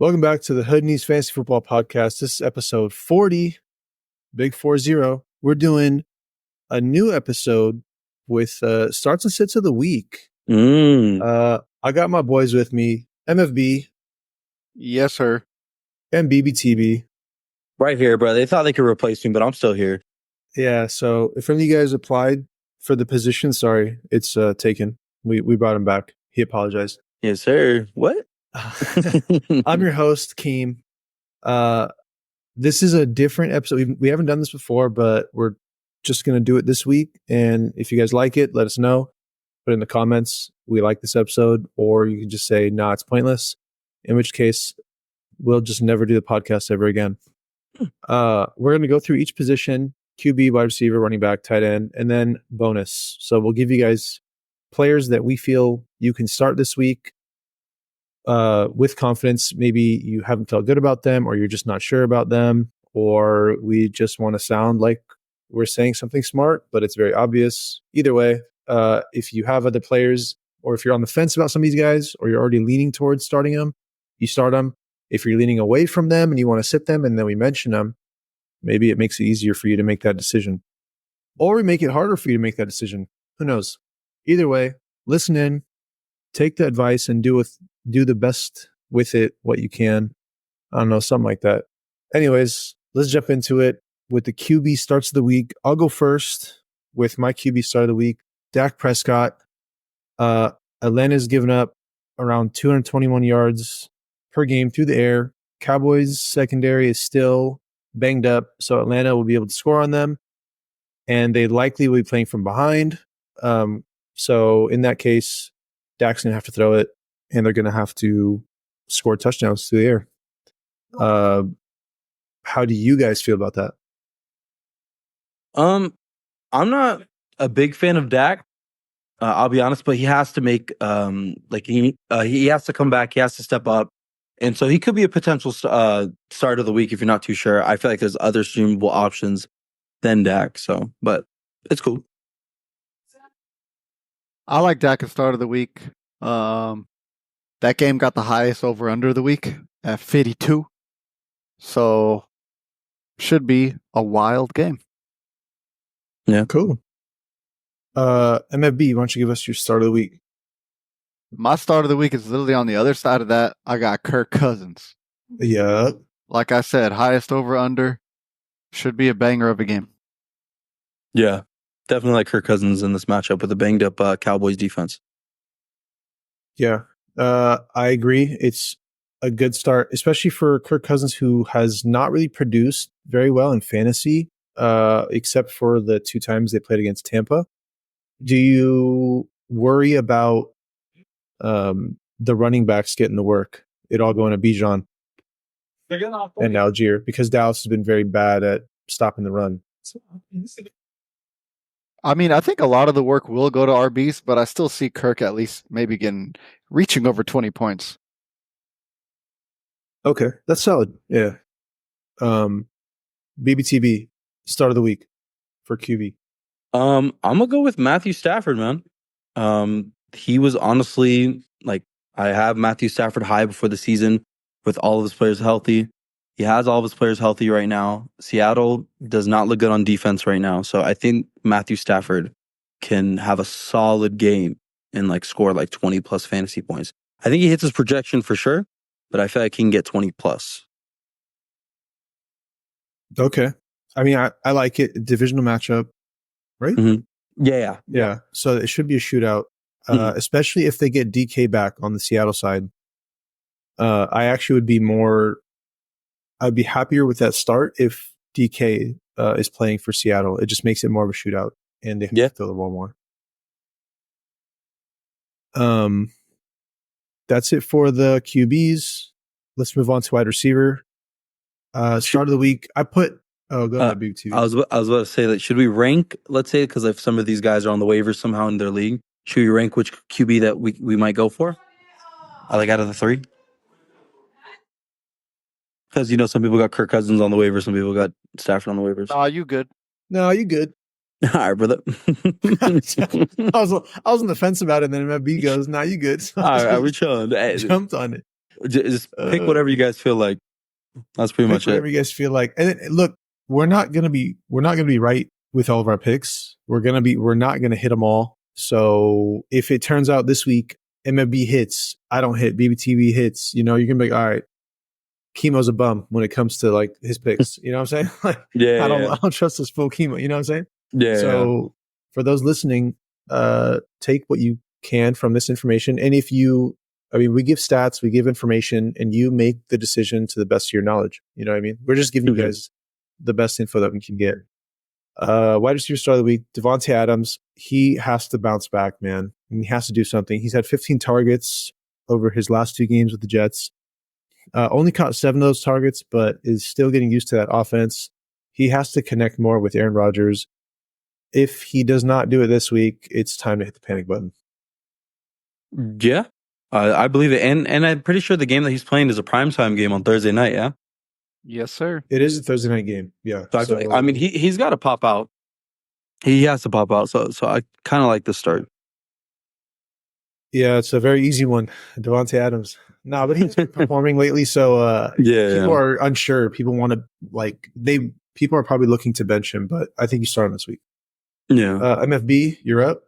Welcome back to the Hood News Fantasy Football Podcast. This is episode 40, Big 40. We're doing a new episode with starts and sits of the week. I got my boys with me, MFB. Yes, sir. And BBTB. Right here, bro. They thought they could replace me, but I'm still here. Yeah, so if any of you guys applied for the position, sorry, it's taken. We brought him back. He apologized. Yes, sir. What? I'm your host, Keem. This is a different episode. We haven't done this before, but we're just going to do it this week. And if you guys like it, let us know. Put in the comments, we like this episode, or you can just say, nah, it's pointless. In which case, we'll just never do the podcast ever again. We're going to go through each position, QB, wide receiver, running back, tight end, and then bonus. So we'll give you guys players that we feel you can start this week with confidence. Maybe you haven't felt good about them, or you're just not sure about them, or we just want to sound like we're saying something smart, but it's very obvious. Either way, if you have other players, or if you're on the fence about some of these guys, or you're already leaning towards starting them, you start them. If you're leaning away from them and you want to sit them and then we mention them, maybe it makes it easier for you to make that decision. Or we make it harder for you to make that decision. Who knows? Either way, listen in, take the advice, and do the best with it, what you can. I don't know, something like that. Anyways, let's jump into it with the QB starts of the week. I'll go first with my QB start of the week. Dak Prescott. Atlanta's given up around 221 yards per game through the air. Cowboys secondary is still banged up, so Atlanta will be able to score on them, and they likely will be playing from behind. So in that case, Dak's going to have to throw it, and they're going to have to score touchdowns through the air. How do you guys feel about that? I'm not a big fan of Dak. I'll be honest, but he has to make he has to come back. He has to step up, and so he could be a potential start of the week if you're not too sure. I feel like there's other streamable options than Dak. So, but it's cool. I like Dak at start of the week. That game got the highest over under of the week at 52. So should be a wild game. Yeah. Cool. MFB, why don't you give us your start of the week? My start of the week is literally on the other side of that. I got Kirk Cousins. Yeah. Like I said, highest over under. Should be a banger of a game. Yeah. Definitely like Kirk Cousins in this matchup with a banged up Cowboys defense. Yeah. I agree. It's a good start, especially for Kirk Cousins, who has not really produced very well in fantasy, except for the 2 times they played against Tampa. Do you worry about the running backs getting the work? It all going to Bijan and Algier, because Dallas has been very bad at stopping the run. I mean, I think a lot of the work will go to RBs, but I still see Kirk at least maybe reaching over 20 points. Okay, that's solid. Yeah. BBTB, start of the week for QB. I'm gonna go with Matthew Stafford, man. He was honestly I have Matthew Stafford high before the season with all of his players healthy. He has all of his players healthy right now. Seattle does not look good on defense right now, so I think Matthew Stafford can have a solid game and score 20 plus fantasy points. I think he hits his projection for sure, but I feel like he can get 20 plus. Okay. I mean, I like it. Divisional matchup, right? Mm-hmm. Yeah. So it should be a shootout, especially if they get DK back on the Seattle side. I actually I'd be happier with that start if DK is playing for Seattle. It just makes it more of a shootout, and they have to throw the ball more. That's it for the QBs. Let's move on to wide receiver. Start of the week, I put. Oh, go ahead, Big TV. I was about to say that should we rank? Let's say because if some of these guys are on the waivers somehow in their league, should we rank which QB that we might go for? Out of the 3. Because some people got Kirk Cousins on the waivers, some people got Stafford on the waivers. You good? No, you good. All right, brother. I was on the fence about it, and then MFB goes, "Nah, you good." So all right, we chilling. Jumped on it. Just pick whatever you guys feel like. That's pretty much whatever it. you guys feel like. And look, we're not gonna be right with all of our picks. We're not gonna hit them all. So if it turns out this week MFB hits, I don't hit, BBTV hits, you're gonna be like, all right, Chemo's a bum when it comes to like his picks. You know what I'm saying? Like, Yeah, I don't trust this full Chemo. You know what I'm saying? yeah. So for those listening, take what you can from this information. And we give stats, we give information, and you make the decision to the best of your knowledge. You know what I mean? We're just giving you guys the best info that we can get. Wide receiver star of the week, Devontae Adams. He has to bounce back, man. And he has to do something. He's had 15 targets over his last 2 games with the Jets. Only caught 7 of those targets, but is still getting used to that offense. He has to connect more with Aaron Rodgers. If he does not do it this week, it's time to hit the panic button. Yeah, I believe it. And I'm pretty sure the game that he's playing is a primetime game on Thursday night, yeah? Yes, sir. It is a Thursday night game, yeah. So I mean, he's got to pop out. He has to pop out. So I kind of like the start. Yeah, it's a very easy one. Devontae Adams. No, but he's been performing lately, so people are unsure. People want to people are probably looking to bench him, but I think you start him this week. Yeah. MFB, you're up.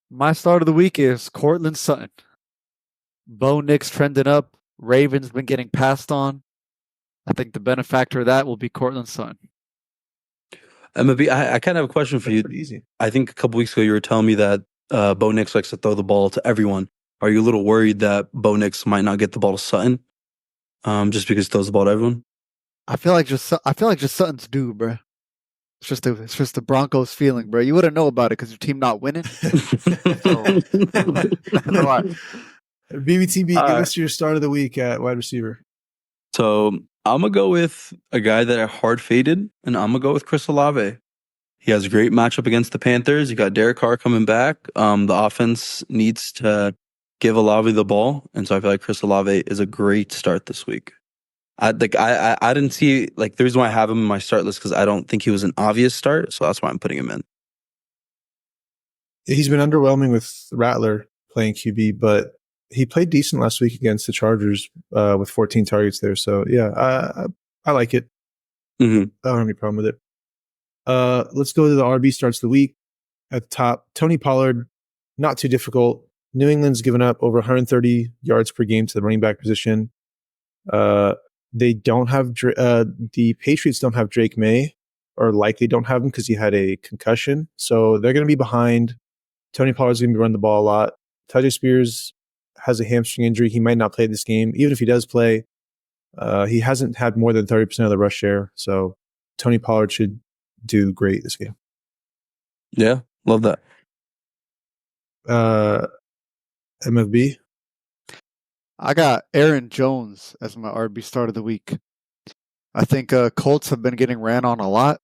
My start of the week is Cortland Sutton. Bo Nix trending up. Ravens been getting passed on. I think the benefactor of that will be Cortland Sutton. MFB, I kind of have a question for you. Pretty easy. I think a couple weeks ago you were telling me that Bo Nix likes to throw the ball to everyone. Are you a little worried that Bo Nix might not get the ball to Sutton, just because he throws the ball to everyone? I feel like just Sutton's due, bro. It's just the Broncos feeling, bro. You wouldn't know about it because your team not winning. BBTB, give us your start of the week at wide receiver. So I'm gonna go with a guy that I hard faded, and I'm gonna go with Chris Olave. He has a great matchup against the Panthers. You got Derek Carr coming back. The offense needs to give Olave the ball, and so I feel like Chris Olave is a great start this week. I didn't see the reason why I have him in my start list because I don't think he was an obvious start, so that's why I'm putting him in. He's been underwhelming with Rattler playing QB, but he played decent last week against the Chargers with 14 targets there. So yeah, I like it. Mm-hmm. I don't have any problem with it. Let's go to the RB starts of the week. At the top, Tony Pollard, not too difficult. New England's given up over 130 yards per game to the running back position. They don't have the Patriots don't have Drake May, or likely don't have him because he had a concussion. So they're going to be behind. Tony Pollard's going to be running the ball a lot. Tyjae Spears has a hamstring injury. He might not play this game. Even if he does play, he hasn't had more than 30% of the rush share. So Tony Pollard should do great this game. Yeah, love that. MFB. I got Aaron Jones as my RB start of the week. I think Colts have been getting ran on a lot.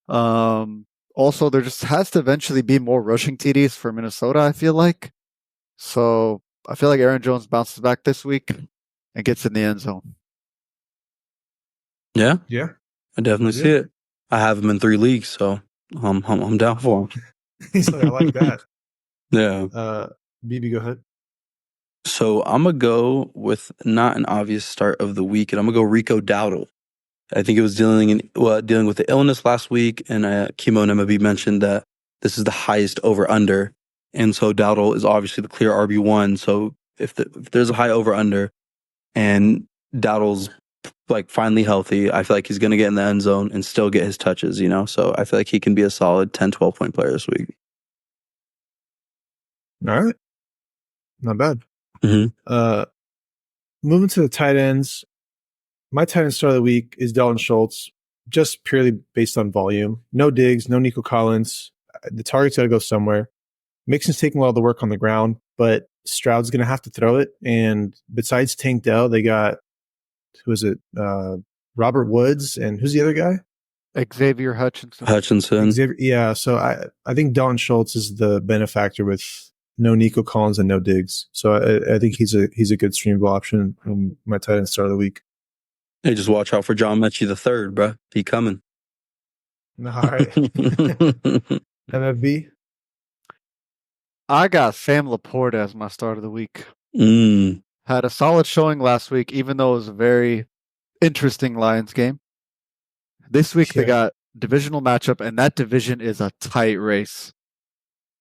Also, there just has to eventually be more rushing TDs for Minnesota, I feel like. So I feel like Aaron Jones bounces back this week and gets in the end zone. Yeah, I definitely see it. I have him in 3 leagues, so I'm down for him. He's like, I like that. Yeah. BB, go ahead. So I'm gonna go with not an obvious start of the week, and I'm gonna go Rico Dowdle. I think it was dealing with the illness last week, and Chemo and MLB mentioned that this is the highest over under, and so Dowdle is obviously the clear RB1. So if there's a high over under, and Dowdle's finally healthy, I feel like he's gonna get in the end zone and still get his touches. So I feel like he can be a solid 10, 12 point player this week. All right, not bad. Mm-hmm. Moving to the tight ends. My tight end start of the week is Dalton Schultz, just purely based on volume. No Diggs, no Nico Collins. The target's got to go somewhere. Mixon's taking a lot of the work on the ground, but Stroud's going to have to throw it. And besides Tank Dell, they got, who is it? Robert Woods, and who's the other guy? Xavier Hutchinson. Yeah, so I think Dalton Schultz is the benefactor with no Nico Collins and no Diggs. So I think he's a good streamable option in my tight end start of the week. Hey, just watch out for John Mechie the third, bro. He coming. All right. MFB. I got Sam Laporta as my start of the week. had a solid showing last week, even though it was a very interesting Lions game. This week they got divisional matchup, and that division is a tight race.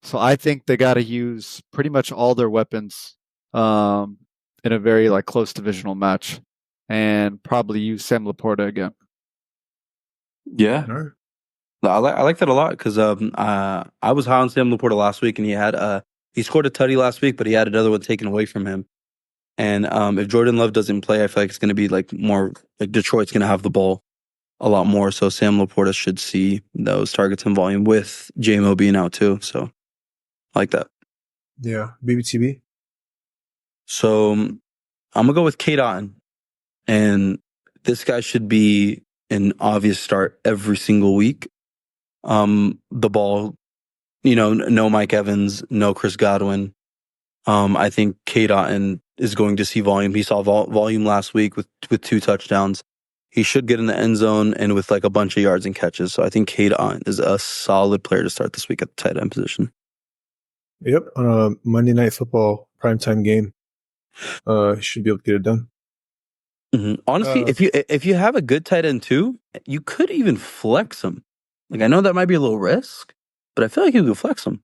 So I think they got to use pretty much all their weapons in a very like close divisional match, and probably use Sam Laporta again. Yeah, All right. I like that a lot because I was high on Sam Laporta last week, and he scored a tutty last week, but he had another one taken away from him. And if Jordan Love doesn't play, I feel like it's going to be like more like Detroit's going to have the ball a lot more. So Sam Laporta should see those targets and volume with JMO being out too. So I like that. Yeah. BBTB. So I'm gonna go with Kate Otten, and this guy should be an obvious start every single week. The ball, no Mike Evans, no Chris Godwin. I think Kate Otten is going to see volume. He saw volume last week with 2 touchdowns. He should get in the end zone and with like a bunch of yards and catches. So I think Kate Otten is a solid player to start this week at the tight end position. Yep. On a Monday Night Football primetime game. Should be able to get it done. Mm-hmm. Honestly, if you have a good tight end too, you could even flex him. Like I know that might be a little risk, but I feel like you could flex him.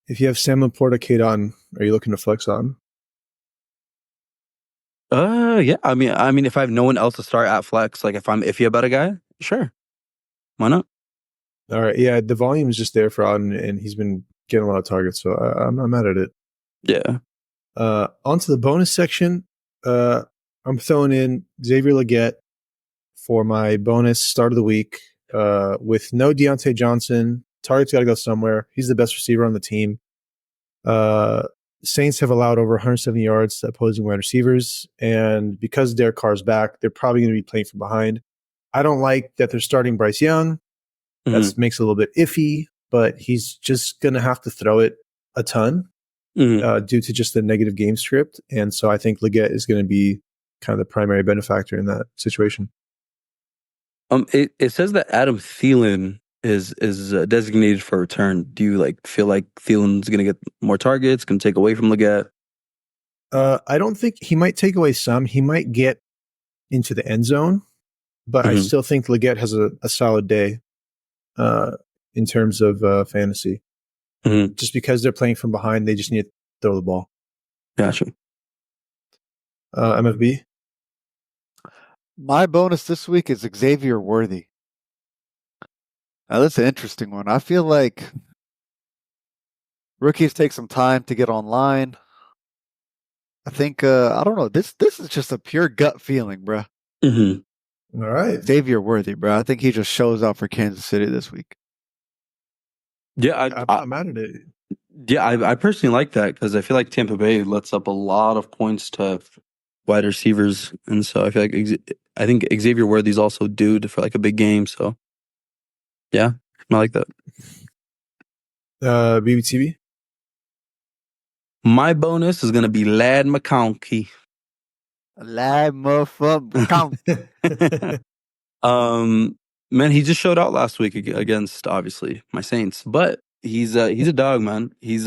If you have Sam Laporta, Kate on, are you looking to flex on? Yeah. I mean, if I have no one else to start at flex, like if I'm iffy about a guy, sure, why not? All right. Yeah, the volume is just there for Auden, and he's been getting a lot of targets, so I'm not mad at it. Yeah. Onto the bonus section. I'm throwing in Xavier Legette for my bonus start of the week. With no Deontay Johnson, target's got to go somewhere. He's the best receiver on the team. Saints have allowed over 170 yards to opposing wide receivers, and because Derek Carr's back, they're probably going to be playing from behind. I don't like that they're starting Bryce Young. That makes it a little bit iffy, but he's just going to have to throw it a ton due to just the negative game script. And so I think Legette is going to be kind of the primary benefactor in that situation. It says that Adam Thielen is designated for return. Do you feel like Thielen's going to get more targets, going to take away from Legette? I don't think he might take away some. He might get into the end zone, but I still think Legette has a solid day in terms of fantasy. Just because they're playing from behind, they just need to throw the ball. Gotcha. MFB? My bonus this week is Xavier Worthy. Now, that's an interesting one. I feel like rookies take some time to get online. I think, I don't know. This is just a pure gut feeling, bro. All right. Xavier Worthy, bro. I think he just shows up for Kansas City this week. Yeah, I'm mad at it. Yeah, I personally like that because I feel like Tampa Bay lets up a lot of points to wide receivers, and so I feel like I think Xavier Worthy's also due for like a big game. So, yeah, I like that. BBTV? My bonus is gonna be Lad McConkey. Lad motherfucker. Man, he just showed out last week against obviously my Saints, but he's a dog, man. He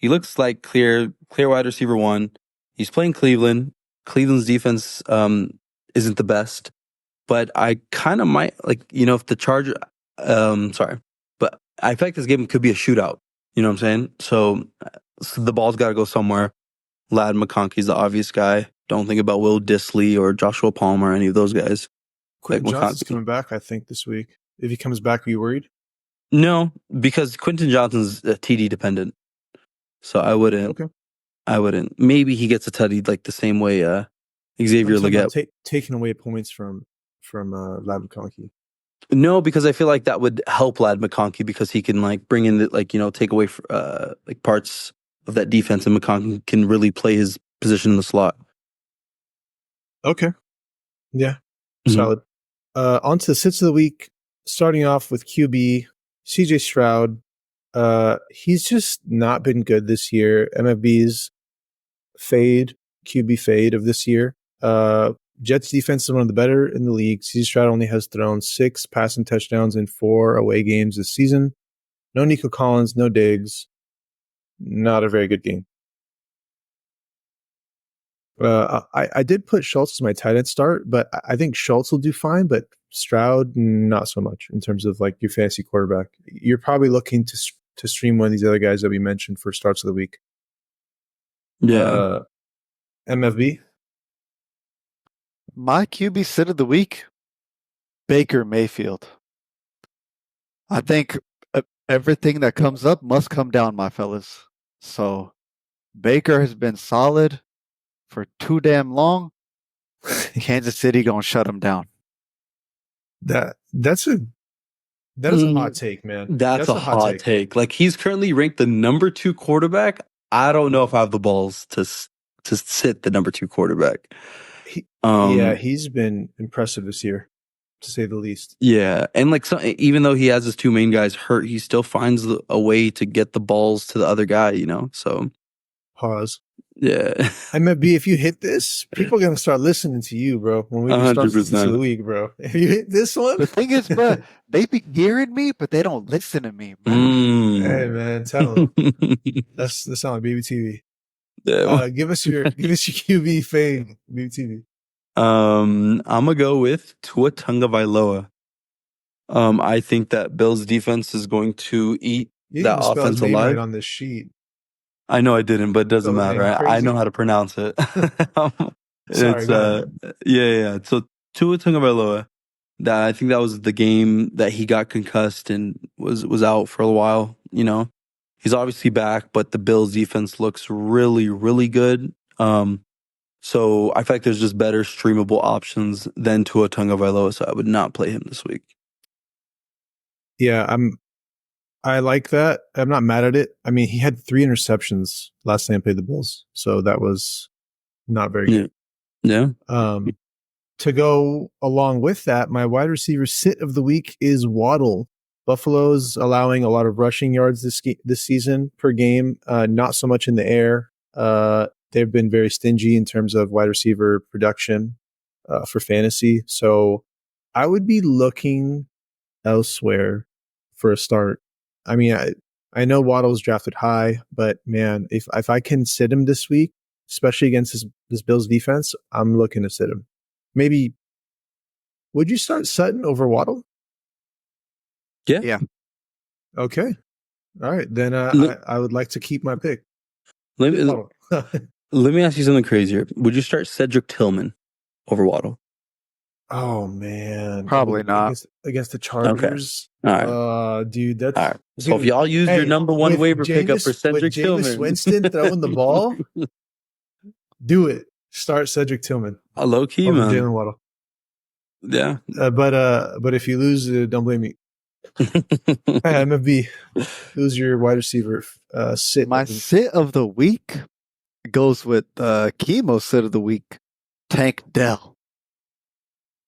looks like clear wide receiver one. He's playing Cleveland. Cleveland's defense isn't the best, but I kind of might if the Charger but I feel like this game could be a shootout. You know what I'm saying? So the ball's got to go somewhere. Lad McConkey's the obvious guy. Don't think about Will Disley or Joshua Palmer or any of those guys. Quentin Johnson's coming back, I think, this week. If he comes back, are you worried? No, because Quentin Johnson's TD dependent. So I wouldn't. Okay. I wouldn't. Maybe he gets a tutty like the same way Xavier Legette. Taking away points from Lad McConkey. No, because I feel like that would help Lad McConkey because he can bring in take away parts of that defense, and McConkey can really play his position in the slot. Okay. Yeah. Solid. On to the sits of the week. Starting off with QB, CJ Stroud. He's just not been good this year. MFB's QB fade of this year. Jets defense is one of the better in the league. CJ Stroud only has thrown 6 passing touchdowns in 4 away games this season. No Nico Collins, no Diggs. Not a very good game. I did put Schultz as my tight end start, but I think Schultz will do fine, but Stroud not so much in terms of like your fantasy quarterback. You're probably looking to stream one of these other guys that we mentioned for starts of the week. Yeah. MFB. My QB sit of the week, Baker Mayfield. I think everything that comes up must come down, my fellas. So Baker has been solid for too damn long. Kansas City gonna shut him down. That's a hot take, man. That's a hot take. Like, he's currently ranked the number 2 quarterback. I don't know if I have the balls to sit the number 2 quarterback. He's been impressive this year, to say the least. Yeah, and like, even though he has his 2 main guys hurt, he still finds a way to get the balls to the other guy. So pause. Yeah, MFB, if you hit this, people are gonna start listening to you, bro. When we start the week, bro. If you hit this one, the thing is, bro, they be hearing me, but they don't listen to me, bro. Hey, man, tell them. That sounds like Baby TV. Yeah. Give us your QB fame, Baby TV. I'm gonna go with Tua Tagovailoa. I think that Bills defense is going to eat that offense alive. Right on this sheet. I know I didn't, but it doesn't matter. I know how to pronounce it. Sorry, yeah. So Tua Tagovailoa, I think that was the game that he got concussed and was out for a while. He's obviously back, but the Bills defense looks really, really good. So I feel like there's just better streamable options than Tua Tagovailoa, so I would not play him this week. Yeah, I like that. I'm not mad at it. I mean, he had 3 interceptions last time he played the Bills, so that was not very good. Yeah. To go along with that, my wide receiver sit of the week is Waddle. Buffalo's allowing a lot of rushing yards this season per game, not so much in the air. They've been very stingy in terms of wide receiver production for fantasy. So I would be looking elsewhere for a start. I mean, I know Waddle's drafted high, but man, if I can sit him this week, especially against this Bills defense, I'm looking to sit him. Maybe, would you start Sutton over Waddle? Yeah. Okay. All right. Then I would like to keep my pick. Let me ask you something crazier. Would you start Cedric Tillman over Waddle? Oh, man. Probably not. Against the Chargers? Okay. All right. Dude, that's... All right. So if y'all use your number 1 waiver pickup for Cedric Tillman... Jameis Winston throwing the ball, do it. Start Cedric Tillman. Low key, man. Jalen Waddle. Yeah. But if you lose, don't blame me. Hey, MFB, who's your wide receiver? My sit of the week goes with Chemo sit of the week, Tank Dell.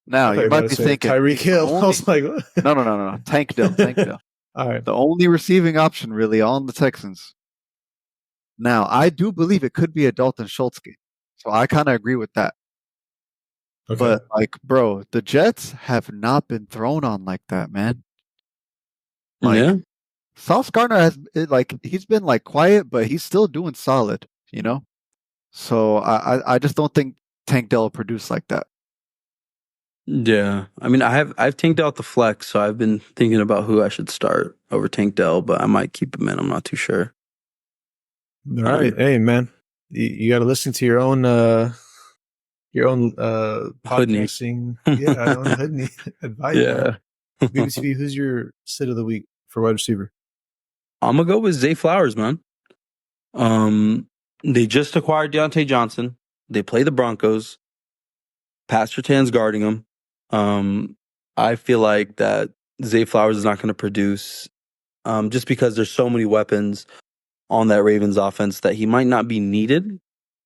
Now you might be thinking Tyreek Hill. I was like, no, Tank Dell. All right, the only receiving option really on the Texans. Now I do believe it could be a Dalton Schultz game, so I kind of agree with that. Okay. But like, bro, the Jets have not been thrown on like that, man. Yeah. Sauce Gardner he's been like quiet, but he's still doing solid, So I just don't think Tank Dell will produce like that. Yeah. I mean, I've Tank Dell at the flex, so I've been thinking about who I should start over Tank Dell, but I might keep him in. I'm not too sure. All right. Hey, man, you got to listen to your own podcasting. Yeah, own Hoodney advice. Yeah. BBC, who's your sit of the week for wide receiver? I'm gonna go with Zay Flowers, man. They just acquired Deontay Johnson. They play the Broncos. Pat Surtain's guarding them. I feel like that Zay Flowers is not going to produce, just because there's so many weapons on that Ravens offense that he might not be needed.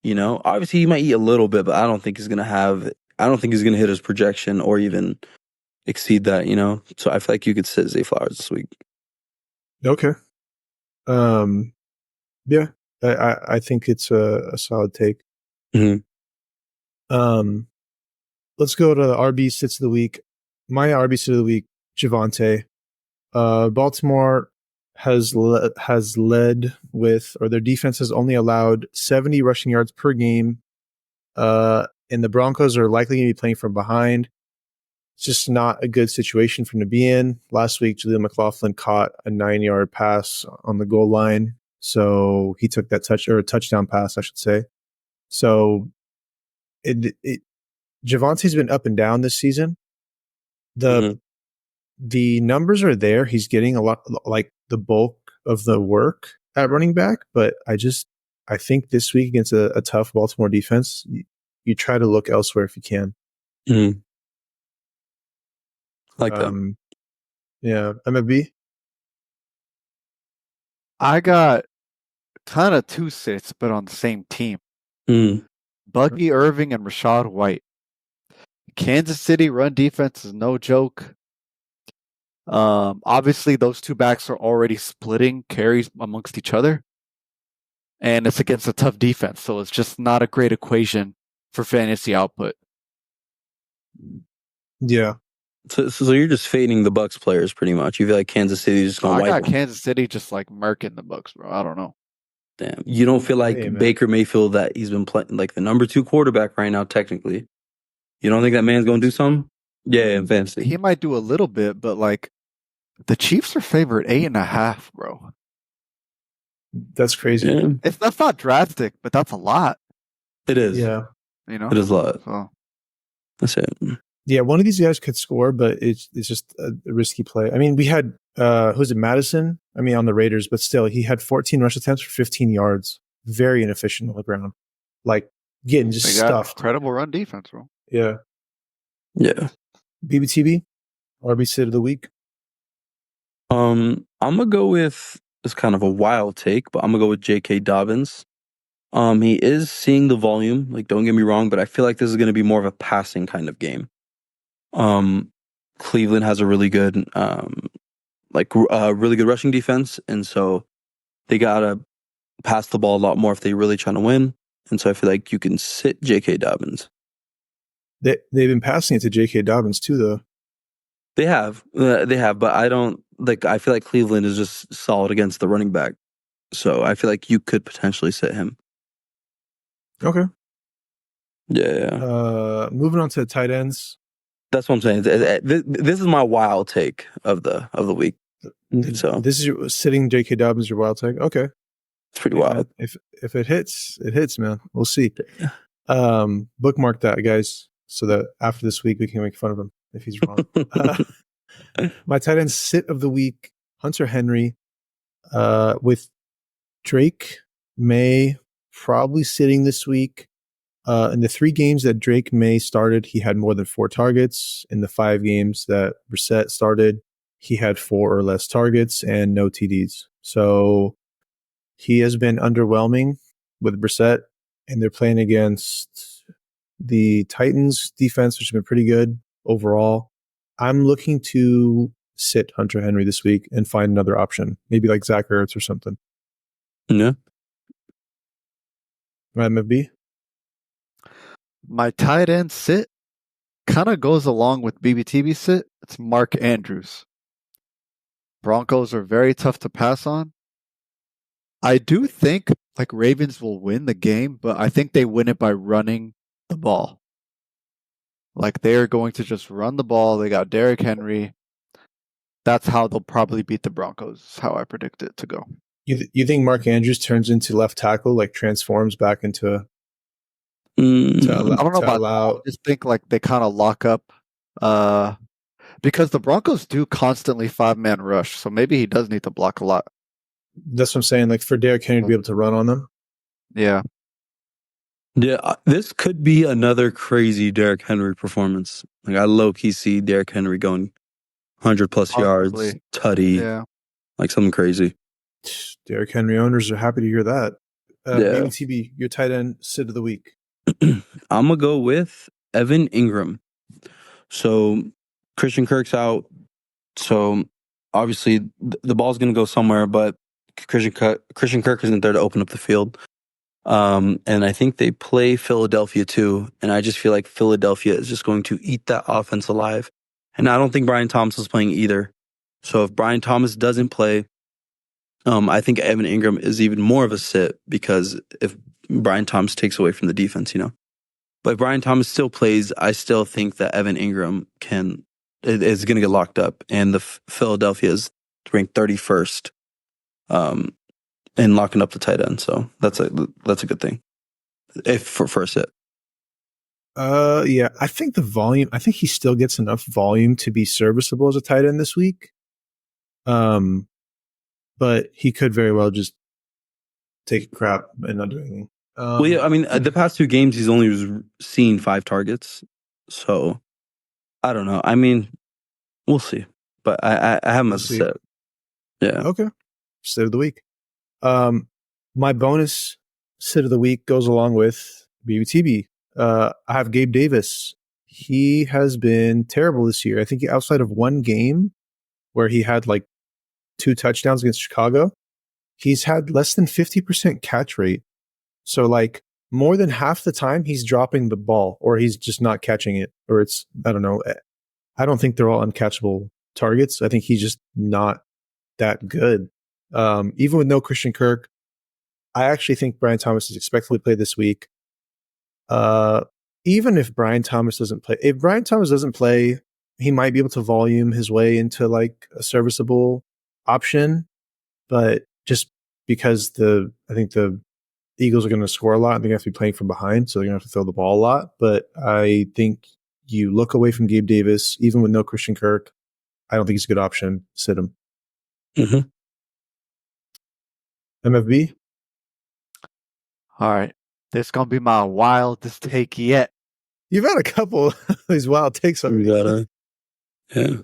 Obviously he might eat a little bit, but I don't think he's going to hit his projection or even exceed that. So I feel like you could sit Zay Flowers this week. Okay. Yeah, I think it's a solid take. Mm-hmm. Let's go to the RB sits of the week. My RB sit of the week, Javonte. Baltimore has led with, or their defense has only allowed 70 rushing yards per game And the Broncos are likely going to be playing from behind. It's just not a good situation for him to be in. Last week, Jaleel McLaughlin caught a 9-yard pass on the goal line. So he took that touchdown pass, I should say. So Javonte's been up and down this season. The numbers are there. He's getting a lot, like the bulk of the work at running back. But I think this week against a tough Baltimore defense, you try to look elsewhere if you can. Mm-hmm. Like that. Yeah. MFB? I got kind of two sits, but on the same team. Buggy Irving and Rashad White. Kansas City run defense is no joke. Obviously, those two backs are already splitting carries amongst each other. And it's against a tough defense, so it's just not a great equation for fantasy output. Yeah. So you're just fading the Bucks players pretty much. You feel like Kansas City is just going to wipe them. I got Kansas City just like murking the Bucks, bro. I don't know. Damn. You don't feel like Baker Mayfield, that he's been playing like the number 2 quarterback right now, technically? You don't think that man's going to do something? Yeah, in fantasy. He might do a little bit, but like the Chiefs are favored 8.5, bro. That's crazy. Yeah. That's not drastic, but that's a lot. It is. Yeah. You know? It is a lot. So. That's it. Yeah, one of these guys could score, but it's just a risky play. I mean, we had who's it, Madison? I mean, on the Raiders, but still, he had 14 rush attempts for 15 yards. Very inefficient on the ground, like getting just stuffed. Incredible run defense, bro. Yeah. BBTB, RB sit of the week. I'm gonna go with, it's kind of a wild take, but I'm gonna go with J.K. Dobbins. He is seeing the volume, like don't get me wrong, but I feel like this is gonna be more of a passing kind of game. Cleveland has a really good, really good rushing defense, and so they gotta pass the ball a lot more if they're really trying to win. And so I feel like you can sit J.K. Dobbins. They've been passing it to J.K. Dobbins too, though. They have, but I don't like. I feel like Cleveland is just solid against the running back, so I feel like you could potentially sit him. Okay. Yeah. Moving on to the tight ends. That's what I'm saying. This is my wild take of the week. So this is sitting J.K. Dobbins, your wild take. Okay, it's pretty wild. Man, if it hits, man. We'll see. Bookmark that, guys, so that after this week we can make fun of him if he's wrong. My tight end sit of the week: Hunter Henry, with Drake May probably sitting this week. In the 3 games that Drake May started, he had more than 4 targets. In the 5 games that Brissett started, he had 4 or less targets and no TDs. So he has been underwhelming with Brissett, and they're playing against the Titans defense, which has been pretty good overall. I'm looking to sit Hunter Henry this week and find another option, maybe like Zach Ertz or something. Yeah. MFB? My tight end sit kind of goes along with BBTB sit. It's Mark Andrews. Broncos are very tough to pass on. I do think like Ravens will win the game, but I think they win it by running the ball. Like they are going to just run the ball. They got Derrick Henry. That's how they'll probably beat the Broncos. Is how I predict it to go. You think Mark Andrews turns into left tackle, like transforms back into a I don't know about that. I just think like they kind of lock up because the Broncos do constantly 5-man rush, so maybe he does need to block a lot. That's what I'm saying. Like for Derrick Henry to be able to run on them. Yeah. Yeah, this could be another crazy Derrick Henry performance. Like I low-key see Derrick Henry going 100+ yards, tutty, like something crazy. Derrick Henry owners are happy to hear that. BBTB, your tight end sit of the week. I'm gonna go with Evan Ingram. So Christian Kirk's out, so obviously the ball's gonna go somewhere, but Christian Kirk isn't there to open up the field. And I think they play Philadelphia too, and I just feel like Philadelphia is just going to eat that offense alive. And I don't think Brian Thomas is playing either. So if Brian Thomas doesn't play, I think Evan Ingram is even more of a sit, because if Brian Thomas takes away from the defense, you know. But if Brian Thomas still plays, I still think that Evan Ingram is going to get locked up, and the Philadelphia is ranked 31st in locking up the tight end. So that's a good thing. If for first hit. Yeah, I think the volume. I think he still gets enough volume to be serviceable as a tight end this week. But he could very well just take a crap and not do anything. Well, yeah, I mean, the past 2 games he's only seen 5 targets, so I don't know. I mean, we'll see, but I have him as a set. Yeah. Okay. Sit of the week. My bonus sit of the week goes along with BBTB. I have Gabe Davis. He has been terrible this year. I think outside of one game where he had like 2 touchdowns against Chicago, he's had less than 50% catch rate. So like more than half the time he's dropping the ball or he's just not catching it, or it's, I don't know. I don't think they're all uncatchable targets. I think he's just not that good. Even with no Christian Kirk, I actually think Brian Thomas is expected to play this week. Even if Brian Thomas doesn't play, he might be able to volume his way into like a serviceable option. But just because I think the Eagles are going to score a lot, and they're going to have to be playing from behind, so they're going to have to throw the ball a lot. But I think you look away from Gabe Davis, even with no Christian Kirk. I don't think he's a good option. Sit him. Mm-hmm. MFB? All right. This is going to be my wildest take yet. You've had a couple of these wild takes already. You gotta, yeah.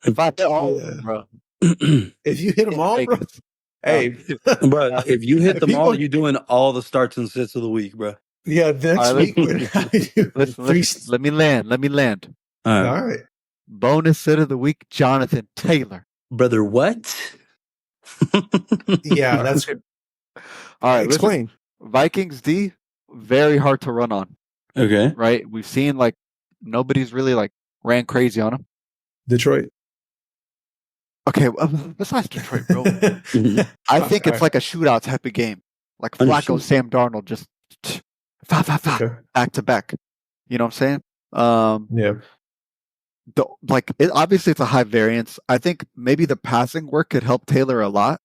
If I hit all of them, bro. If you hit them all, bro. Hey. But if you hit them all, you're doing all the starts and sits of the week, bro. Yeah, next week. Listen, let me land. All right. Bonus sit of the week, Jonathan Taylor. Brother, what? Yeah, that's... All right, explain. Listen, Vikings D, very hard to run on. Okay. Right? We've seen like nobody's really like ran crazy on him. Detroit. Okay, besides Detroit, bro. I think it's like a shootout type of game. Like Flacco, Sam Darnold, just back to back. You know what I'm saying? Yeah. Obviously it's a high variance. I think maybe the passing work could help Taylor a lot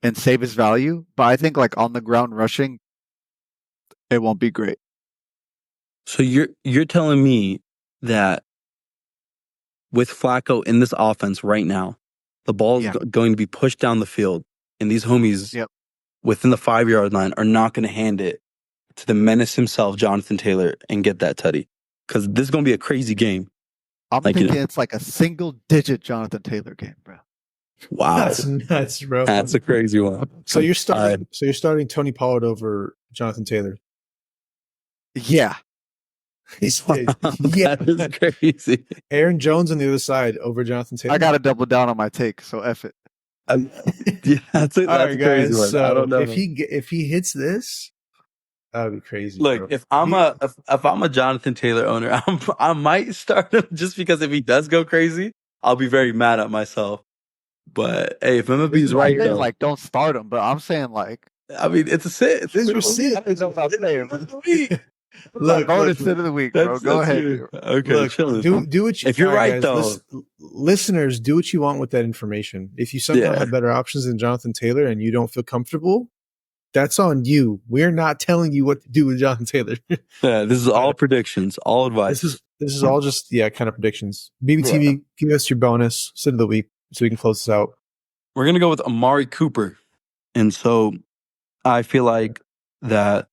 and save his value. But I think like on the ground rushing, it won't be great. So you're telling me that with Flacco in this offense right now, the ball is going to be pushed down the field, and these homies within the 5-yard line are not going to hand it to the menace himself, Jonathan Taylor, and get that tutty. Because this is going to be a crazy game. I'm thinking it's like a single-digit Jonathan Taylor game, bro. Wow, that's nuts, bro. That's a crazy one. So you're starting Tony Pollard over Jonathan Taylor. Yeah. That is crazy. Aaron Jones on the other side over Jonathan Taylor. I got to double down on my take, so F it. Yeah, that's it. All right, guys. One. So I don't know. if he hits this, that would be crazy. Look, bro. if I'm a Jonathan Taylor owner, I might start him just because if he does go crazy, I'll be very mad at myself. But hey, if MLB is right, though, like don't start him. But I'm saying like, I mean, it's a sit. This is your sit. I don't know about saying. Look, bonus sit of the week, bro. Go ahead. Okay, do what you. If you're right, guys, though, listeners, do what you want with that information. If you somehow have better options than Jonathan Taylor and you don't feel comfortable, that's on you. We're not telling you what to do with Jonathan Taylor. Yeah, this is all predictions, all advice. This is all just kind of predictions. BBTV, give us your bonus sit of the week so we can close this out. We're gonna go with Amari Cooper, and so I feel like that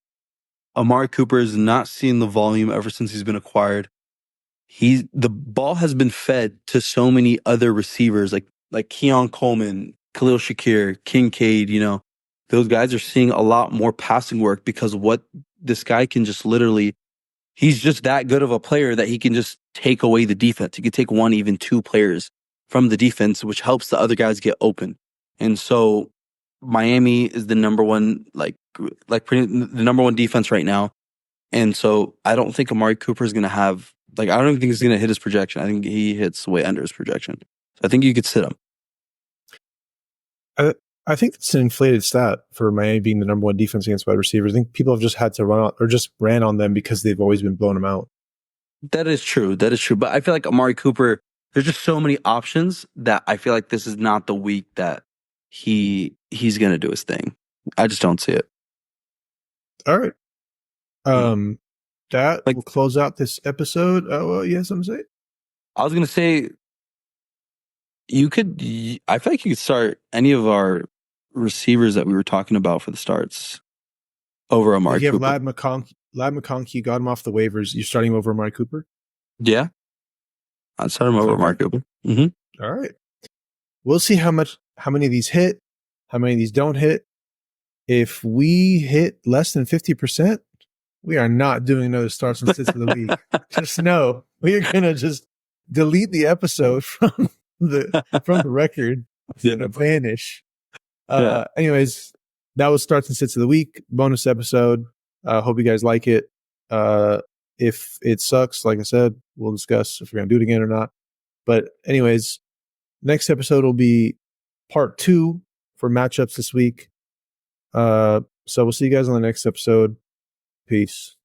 Amari Cooper has not seen the volume ever since he's been acquired. The ball has been fed to so many other receivers like Keon Coleman, Khalil Shakir, Kincaid. You know, those guys are seeing a lot more passing work because what this guy can just literally. He's just that good of a player that he can just take away the defense. He could take one, even two players from the defense, which helps the other guys get open. And so Miami is the number one, the number one defense right now. And so I don't think Amari Cooper is going to have, I don't think he's going to hit his projection. I think he hits way under his projection. So I think you could sit him. I think it's an inflated stat for Miami being the number one defense against wide receivers. I think people have just had to run on or just ran on them because they've always been blowing them out. That is true. That is true. But I feel like Amari Cooper, there's just so many options that I feel like this is not the week that he's gonna do his thing. I just don't see it. All right. That will close out this episode. Oh, well, you have something to say? I was gonna say I feel like you could start any of our receivers that we were talking about for the starts over Amari If you have Cooper. Lad McConkey, got him off the waivers. You're starting him over Amari Cooper? Yeah. I'd start him over Amari Cooper. Mm-hmm. All right. We'll see how many of these hit, how many of these don't hit. If we hit less than 50%, we are not doing another starts and sits of the week. Just know we are gonna just delete the episode from the record. It's gonna vanish. Anyways, that was starts and sits of the week. Bonus episode. Hope you guys like it. If it sucks, like I said, we'll discuss if we're gonna do it again or not. But anyways, next episode will be part 2 for matchups this week. So we'll see you guys on the next episode. Peace.